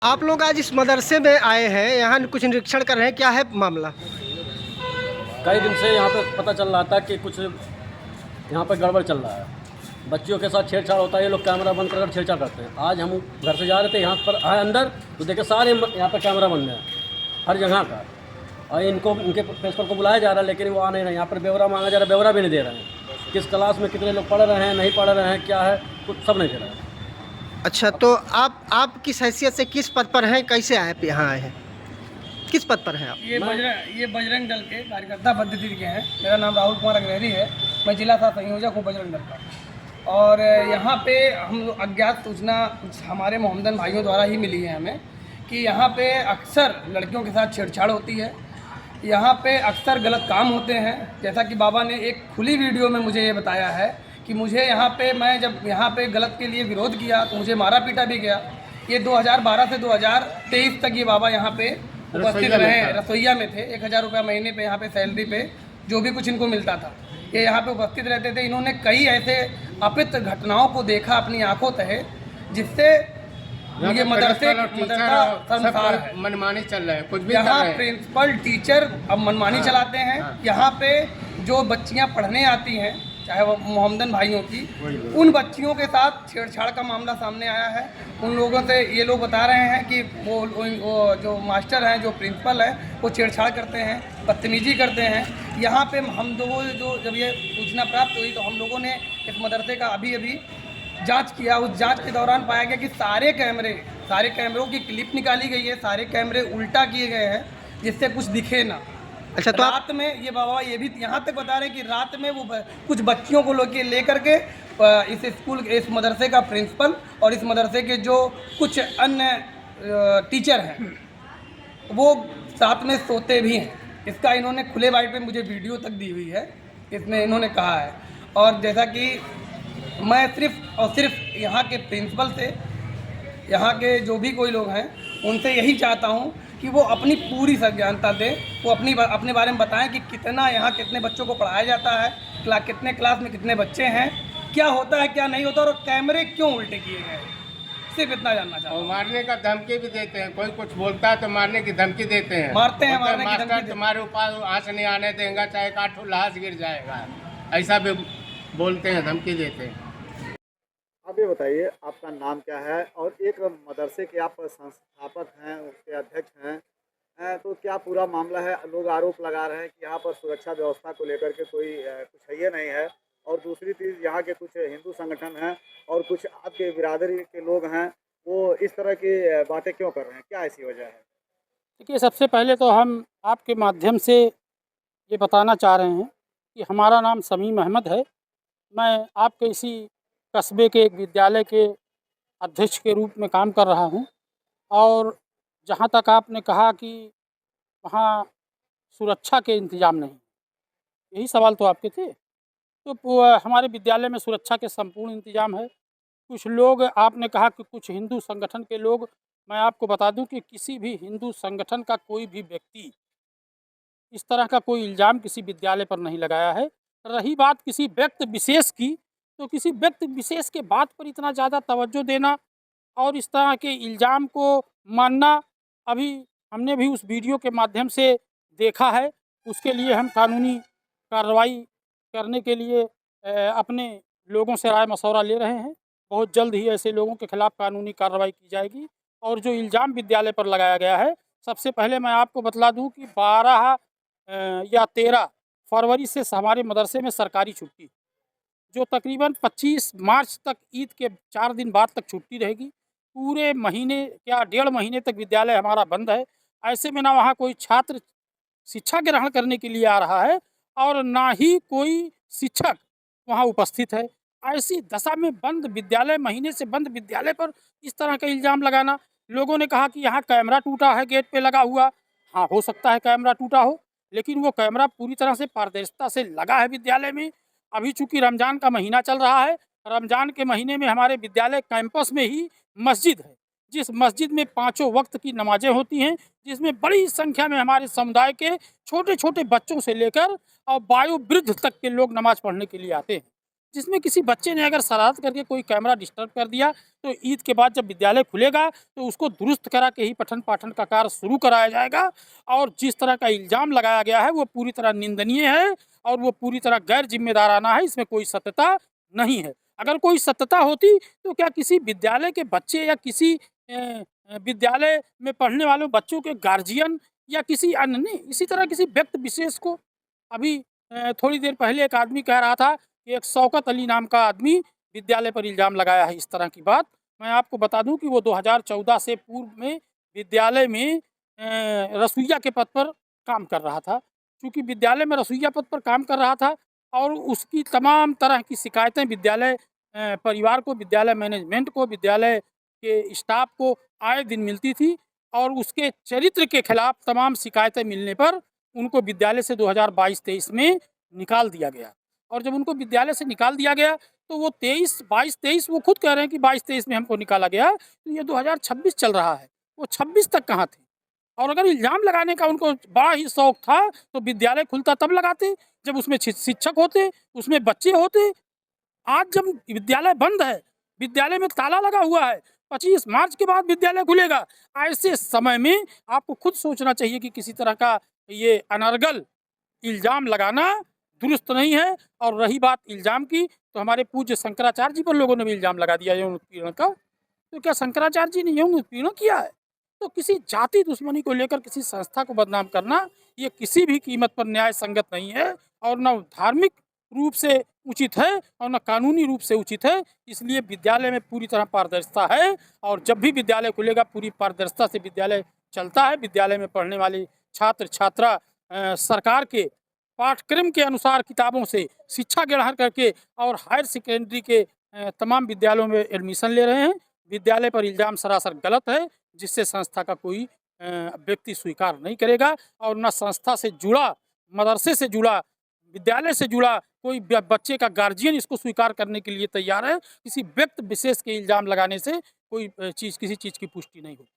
आप लोग आज इस मदरसे में आए हैं, यहाँ कुछ निरीक्षण कर रहे हैं, क्या है मामला? कई दिन से यहाँ पे पता चल रहा था कि कुछ यहाँ पे गड़बड़ चल रहा है। बच्चियों के साथ छेड़छाड़ होता है, ये लोग कैमरा बंद कर छेड़छाड़ करते हैं। आज हम घर से जा रहे थे, यहाँ पर आए अंदर तो देखे सारे यहाँ पे कैमरा बंद है हर जगह का। और इनको इनके प्रिंसिपल को बुलाया जा रहा है, लेकिन वो आ नहीं रहे। यहाँ पर ब्यौरा मांगा जा रहा है, ब्यौरा भी नहीं दे रहे हैं। किस क्लास में कितने लोग पढ़ रहे हैं, नहीं पढ़ रहे हैं, क्या है, कुछ सब नहीं दे रहे हैं। अच्छा, तो आप किस हैसियत से किस पद पर हैं, कैसे आए यहाँ आए हैं, किस पद पर हैं आप? ये बजरंग दल के कार्यकर्ता पद्धति के हैं। मेरा नाम राहुल कुमार अग्रहरी है। मैं जिला था संयोजक हूँ बजरंग दल का। और यहाँ पे हम अज्ञात सूचना हमारे मोहम्मदन भाइयों द्वारा ही मिली है हमें कि यहाँ पे अक्सर लड़कियों के साथ छेड़छाड़ होती है, यहाँ पे अक्सर गलत काम होते हैं। जैसा कि बाबा ने एक खुली वीडियो में मुझे ये बताया है कि मुझे यहाँ पे, मैं जब यहाँ पे गलत के लिए विरोध किया तो मुझे मारा पीटा भी गया। ये 2012 से 2023 तक ये बाबा यहाँ पे उपस्थित रहे, रसोईया में थे। 1000 रुपये महीने पे यहाँ पे सैलरी पे जो भी कुछ इनको मिलता था, ये यहाँ पे उपस्थित रहते थे। इन्होंने कई ऐसे अपित घटनाओं को देखा अपनी आंखों तहे, जिससे ये मदरसा संसार है, मनमानी चल रहा है। कुछ भी यहाँ प्रिंसिपल टीचर अब मनमानी चलाते हैं। यहाँ पे जो बच्चियाँ पढ़ने आती हैं, चाहे वो मोहम्मदन भाइयों की, उन बच्चियों के साथ छेड़छाड़ का मामला सामने आया है। उन लोगों से ये लोग बता रहे हैं कि वो जो मास्टर हैं, जो प्रिंसिपल है, वो छेड़छाड़ करते हैं, बदतमीजी करते हैं। यहाँ पे हम लोगों जो जब ये सूचना प्राप्त हुई तो हम लोगों ने इस मदरसे का अभी जांच किया। उस जांच के दौरान पाया गया कि सारे कैमरों की क्लिप निकाली गई है, सारे कैमरे उल्टा किए गए हैं जिससे कुछ दिखे ना। अच्छा, तो रात में ये बाबा ये भी यहाँ तक बता रहे हैं कि रात में वो कुछ बच्चियों को लेकर के इस मदरसे का प्रिंसिपल और इस मदरसे के जो कुछ अन्य टीचर हैं वो साथ में सोते भी हैं। इसका इन्होंने खुले वाइट पे मुझे वीडियो तक दी हुई है, इसमें इन्होंने कहा है। और जैसा कि मैं सिर्फ और सिर्फ यहाँ के प्रिंसिपल से, यहाँ के जो भी कोई लोग हैं, उनसे यही चाहता हूँ कि वो अपनी पूरी सज्ञानता दें। वो अपने बारे में बताएं कि कितने बच्चों को पढ़ाया जाता है, कितने क्लास में कितने बच्चे हैं, क्या होता है क्या नहीं होता, और कैमरे क्यों उल्टे किए गए। सिर्फ इतना जानना चाहता हूँ। और मारने का धमकी भी देते हैं। कोई कुछ बोलता है तो मारने की धमकी देते हैं। मारते हैं, मारने की धमकी। तुम्हारे ऊपर आँच नहीं आने देंगे, चाहे काठू लहास गिर जाएगा, ऐसा भी बोलते हैं, धमकी देते हैं। आप ये बताइए, आपका नाम क्या है और एक मदरसे के आप संस्थापक हैं, उसके अध्यक्ष हैं, तो क्या पूरा मामला है? लोग आरोप लगा रहे हैं कि यहाँ पर सुरक्षा व्यवस्था को लेकर के कोई कुछ है नहीं है, और दूसरी चीज़ यहाँ के कुछ हिंदू संगठन हैं और कुछ आपके बिरादरी के लोग हैं, वो इस तरह की बातें क्यों कर रहे हैं, क्या ऐसी वजह है? देखिए, सबसे पहले तो हम आपके माध्यम से ये बताना चाह रहे हैं कि हमारा नाम समीम अहमद है। मैं आपके इसी कस्बे के एक विद्यालय के अध्यक्ष के रूप में काम कर रहा हूं। और जहां तक आपने कहा कि वहां सुरक्षा के इंतज़ाम नहीं, यही सवाल तो आपके थे। तो हमारे विद्यालय में सुरक्षा के संपूर्ण इंतज़ाम है। कुछ लोग, आपने कहा कि कुछ हिंदू संगठन के लोग, मैं आपको बता दूं कि किसी भी हिंदू संगठन का कोई भी व्यक्ति इस तरह का कोई इल्ज़ाम किसी विद्यालय पर नहीं लगाया है। रही बात किसी व्यक्ति विशेष की, तो किसी व्यक्ति विशेष के बात पर इतना ज़्यादा तवज्जो देना और इस तरह के इल्ज़ाम को मानना, अभी हमने भी उस वीडियो के माध्यम से देखा है। उसके लिए हम कानूनी कार्रवाई करने के लिए अपने लोगों से राय मशवरा ले रहे हैं। बहुत जल्द ही ऐसे लोगों के खिलाफ़ कानूनी कार्रवाई की जाएगी। और जो इल्ज़ाम विद्यालय पर लगाया गया है, सबसे पहले मैं आपको बतला दूं कि 12 या 13 फरवरी से हमारे मदरसे में सरकारी छुट्टी, जो तकरीबन 25 मार्च तक ईद के 4 दिन बाद तक छुट्टी रहेगी। पूरे महीने या 1.5 महीने तक विद्यालय हमारा बंद है। ऐसे में ना वहाँ कोई छात्र शिक्षा ग्रहण करने के लिए आ रहा है और ना ही कोई शिक्षक वहाँ उपस्थित है। ऐसी दशा में बंद विद्यालय, महीने से बंद विद्यालय पर इस तरह का इल्ज़ाम लगाना। लोगों ने कहा कि यहाँ कैमरा टूटा है गेट पे लगा हुआ। हाँ, हो सकता है कैमरा टूटा हो, लेकिन वो कैमरा पूरी तरह से पारदर्शिता से लगा है विद्यालय में। अभी चूँकि रमज़ान का महीना चल रहा है, रमज़ान के महीने में हमारे विद्यालय कैंपस में ही मस्जिद है, जिस मस्जिद में 5 वक्त की नमाज़ें होती हैं, जिसमें बड़ी संख्या में हमारे समुदाय के छोटे छोटे बच्चों से लेकर और वयोवृद्ध तक के लोग नमाज़ पढ़ने के लिए आते हैं। जिसमें किसी बच्चे ने अगर शरारत करके कोई कैमरा डिस्टर्ब कर दिया तो ईद के बाद जब विद्यालय खुलेगा तो उसको दुरुस्त करा के ही पठन पाठन का कार्य शुरू कराया जाएगा। और जिस तरह का इल्ज़ाम लगाया गया है वो पूरी तरह निंदनीय है और वो पूरी तरह गैर जिम्मेदाराना है, इसमें कोई सत्यता नहीं है। अगर कोई सत्यता होती तो क्या किसी विद्यालय के बच्चे या किसी विद्यालय में पढ़ने वाले बच्चों के गार्जियन या किसी अन्य ने इसी तरह किसी व्यक्ति विशेष को, अभी थोड़ी देर पहले एक आदमी कह रहा था कि एक शौकत अली नाम का आदमी विद्यालय पर इल्ज़ाम लगाया है इस तरह की बात। मैं आपको बता दूं कि वो 2014 से पूर्व में विद्यालय में रसोइया के पद पर काम कर रहा था। चूँकि विद्यालय में रसोइया पद पर काम कर रहा था और उसकी तमाम तरह की शिकायतें विद्यालय परिवार को, विद्यालय मैनेजमेंट को, विद्यालय के स्टाफ को आए दिन मिलती थी और उसके चरित्र के खिलाफ तमाम शिकायतें मिलने पर उनको विद्यालय से 2022-23 में निकाल दिया गया। और जब उनको विद्यालय से निकाल दिया गया तो वो 22-23 वो खुद कह रहे हैं कि 22-23 में हमको निकाला गया, तो ये 2026 चल रहा है, वो 26 तक कहाँ थे? और अगर इल्ज़ाम लगाने का उनको बड़ा ही शौक था तो विद्यालय खुलता तब लगाते जब उसमें शिक्षक होते, उसमें बच्चे होते। आज जब विद्यालय बंद है, विद्यालय में ताला लगा हुआ है, 25 मार्च के बाद विद्यालय खुलेगा, ऐसे समय में आपको खुद सोचना चाहिए कि किसी तरह का ये अनर्गल इल्ज़ाम लगाना दुरुस्त नहीं है। और रही बात इल्ज़ाम की, तो हमारे पूज्य शंकराचार्य जी पर लोगों ने भी इल्ज़ाम लगा दिया यौन उत्पीड़न का। तो क्या शंकराचार्य जी ने यौन उत्पीड़न किया है? तो किसी जाति दुश्मनी को लेकर किसी संस्था को बदनाम करना ये किसी भी कीमत पर न्याय संगत नहीं है और न धार्मिक रूप से उचित है और न कानूनी रूप से उचित है। इसलिए विद्यालय में पूरी तरह पारदर्शिता है और जब भी विद्यालय खुलेगा पूरी पारदर्शिता से विद्यालय चलता है। विद्यालय में पढ़ने वाले छात्र छात्रा सरकार के पाठ्यक्रम के अनुसार किताबों से शिक्षा ग्रहण करके और हायर सेकेंडरी के तमाम विद्यालयों में एडमिशन ले रहे हैं। विद्यालय पर इल्ज़ाम सरासर गलत है, जिससे संस्था का कोई व्यक्ति स्वीकार नहीं करेगा और न संस्था से जुड़ा, मदरसे से जुड़ा, विद्यालय से जुड़ा कोई बच्चे का गार्जियन इसको स्वीकार करने के लिए तैयार है। किसी व्यक्ति विशेष के इल्ज़ाम लगाने से कोई किसी चीज़ की पुष्टि नहीं होती।